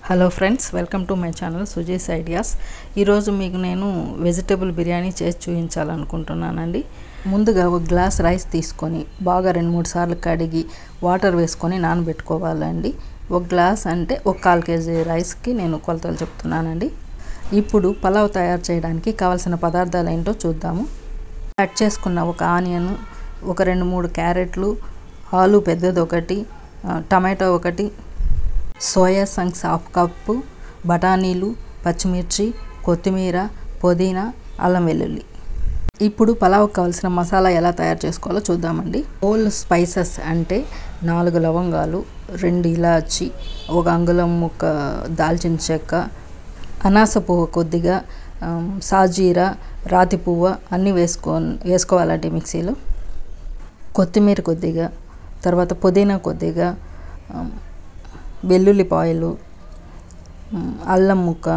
Hello friends, welcome to my channel Suji's ideas. ఈరోజు మీకు నేను వెజిటబుల్ బిర్యానీ చేసి చూపించాలనుకుంటున్నానండి. ముందుగా ఒక గ్లాస్ రైస్ తీసుకొని బాగా 2-3 సార్లు కడిగి వాటర్ వేసుకొని నానబెట్టుకోవాలండి. ఒక గ్లాస్ అంటే ఒక 1/4 కేజీ రైస్కి నేను కొలతలు చెప్తున్నానండి. ఇప్పుడు పలావ్ తయారు చేయడానికి కావాల్సిన పదార్థాలు ఏంటో చూద్దాము. కట్ చేసుకున్న ఒక ఆనియన్, ఒక 2-3 క్యారెట్లు, ఆలు పెద్దది ఒకటి, టమాటో ఒకటి, సోయా చంక్స్ 1/2 కప్పు, బఠానీలు, పచ్చిమిర్చి, కొత్తిమీర, పుదీనా, అల్లం వెల్లుల్లి. ఇప్పుడు పలావ్ కావాల్సిన మసాలా ఎలా తయారు చేసుకోవాలో చూద్దామండి. హోల్ స్పైసెస్ అంటే 4 లవంగాలు, 2 ఇలాచి, 1 అంగుళం ముక్క దాల్చిన చెక్క, అనాస పువ్వు కొద్దిగా, సాజీరా, రాతి పువ్వు అన్నీ వేసుకోవాలండి మిక్సీలో. కొత్తిమీర కొద్దిగా, తర్వాత పుదీనా కొద్దిగా, వెల్లుల్లిపాయలు, అల్లం ముక్క,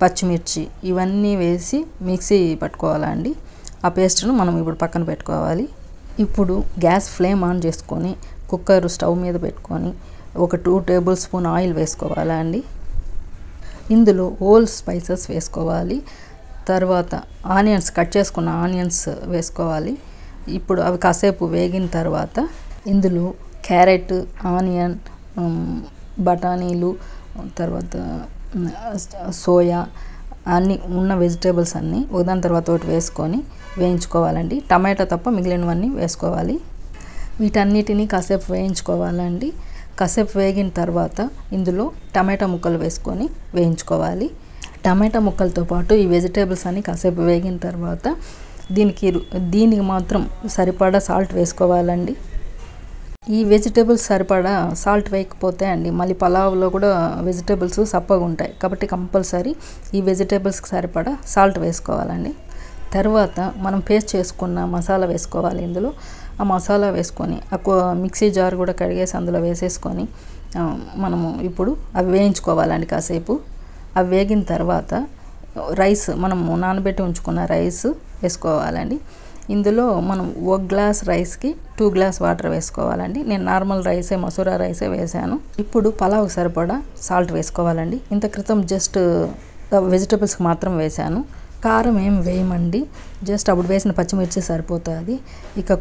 పచ్చిమిర్చి ఇవన్నీ వేసి మిక్సీ పట్టుకోవాలండి. ఆ పేస్ట్ను మనం ఇప్పుడు పక్కన పెట్టుకోవాలి. ఇప్పుడు గ్యాస్ ఫ్లేమ్ ఆన్ చేసుకొని కుక్కర్ స్టవ్ మీద పెట్టుకొని ఒక 2 టేబుల్ స్పూన్ ఆయిల్ వేసుకోవాలండి. ఇందులో హోల్ స్పైసెస్ వేసుకోవాలి. తర్వాత ఆనియన్స్, కట్ చేసుకున్న ఆనియన్స్ వేసుకోవాలి. ఇప్పుడు అవి కాసేపు వేగిన తర్వాత ఇందులో క్యారెట్, ఆనియన్, బఠానీలు, తర్వాత సోయా అన్నీ ఉన్న వెజిటేబుల్స్ అన్నీ ఒకదాని తర్వాత ఒకటి వేసుకొని వేయించుకోవాలండి. టమాటా తప్ప మిగిలినవన్నీ వేసుకోవాలి. వీటన్నిటిని కాసేపు వేయించుకోవాలండి. కాసేపు వేగిన తర్వాత ఇందులో టమాటా ముక్కలు వేసుకొని వేయించుకోవాలి. టమాటా ముక్కలతో పాటు ఈ వెజిటేబుల్స్ అన్నీ కాసేపు వేగిన తర్వాత దీనికి మాత్రం సరిపడా సాల్ట్ వేసుకోవాలండి. ఈ వెజిటేబుల్స్ సరిపడా సాల్ట్ వేయకపోతే మళ్ళీ పలావ్లో కూడా వెజిటేబుల్స్ సప్పగా ఉంటాయి. కాబట్టి కంపల్సరీ ఈ వెజిటేబుల్స్కి సరిపడా సాల్ట్ వేసుకోవాలండి. తర్వాత మనం పేస్ట్ చేసుకున్న మసాలా వేసుకోవాలి. ఇందులో ఆ మసాలా వేసుకొని మిక్సీ జార్ కూడా కడిగేసి అందులో వేసేసుకొని మనము ఇప్పుడు అవి వేయించుకోవాలండి కాసేపు. అవి వేగిన తర్వాత రైస్, మనము నానబెట్టి ఉంచుకున్న రైస్ వేసుకోవాలండి. ఇందులో మనం 1 గ్లాస్ రైస్కి 2 గ్లాస్ వాటర్ వేసుకోవాలండి. నేను నార్మల్ రైసే, మసూరా రైసే వేసాను. ఇప్పుడు పలావ్కి సరిపడా సాల్ట్ వేసుకోవాలండి. ఇంత క్రితం జస్ట్ వెజిటబుల్స్కి మాత్రం వేసాను. కారం ఏం వేయమండి, జస్ట్ అప్పుడు వేసిన పచ్చిమిర్చి సరిపోతుంది. ఇక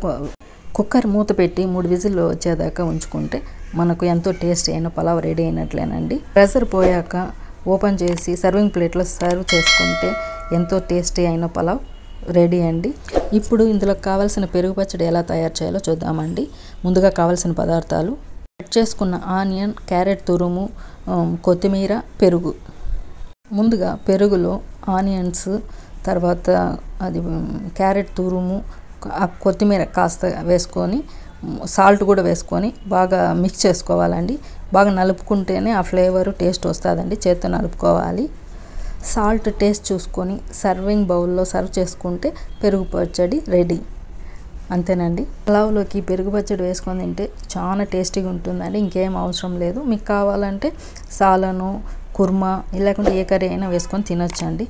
కుక్కర్ మూత పెట్టి 3 విజిల్లు వచ్చేదాకా ఉంచుకుంటే మనకు ఎంతో టేస్టీ అయిన పలావ్ రెడీ అయినట్లేనండి. ప్రెషర్ పోయాక ఓపెన్ చేసి సర్వింగ్ ప్లేట్లో సర్వ్ చేసుకుంటే ఎంతో టేస్టీ అయిన పలావ్ రెడీ అండి. ఇప్పుడు ఇందులో కావాల్సిన పెరుగు పచ్చడి ఎలా తయారు చేయాలో చూద్దామండి. ముందుగా కావాల్సిన పదార్థాలు: కట్ చేసుకున్న ఆనియన్, క్యారెట్ తురుము, కొత్తిమీర, పెరుగు. ముందుగా పెరుగులో ఆనియన్స్, తర్వాత అది క్యారెట్ తురుము, కొత్తిమీర కాస్త వేసుకొని సాల్ట్ కూడా వేసుకొని బాగా మిక్స్ చేసుకోవాలండి. బాగా నలుపుకుంటేనే ఆ ఫ్లేవరు టేస్ట్ వస్తుందండి. చేత్తో నలుపుకోవాలి. సాల్ట్ టేస్ట్ చూసుకొని సర్వింగ్ బౌల్లో సర్వ్ చేసుకుంటే పెరుగు పచ్చడి రెడీ. అంతేనండి. పలావ్లోకి పెరుగు పచ్చడి వేసుకొని తింటే చాలా టేస్టీగా ఉంటుందండి. ఇంకేం అవసరం లేదు. మీకు కావాలంటే సాలను, కుర్మా లేకుంటే ఏ కర్రీ అయినా వేసుకొని తినొచ్చండి.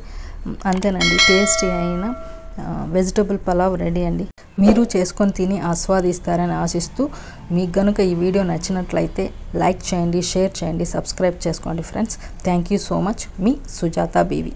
అంతేనండి, టేస్టీ అయిన వెజిటబుల్ పలావ్ రెడీ అండి. మీరు చేసుకొని తిని ఆస్వాదిస్తారని ఆశిస్తూ, మీకు కనుక ఈ వీడియో నచ్చినట్లయితే లైక్ చేయండి, షేర్ చేయండి, సబ్స్క్రైబ్ చేసుకోండి friends. Thank you so much. Me Sujatha BV.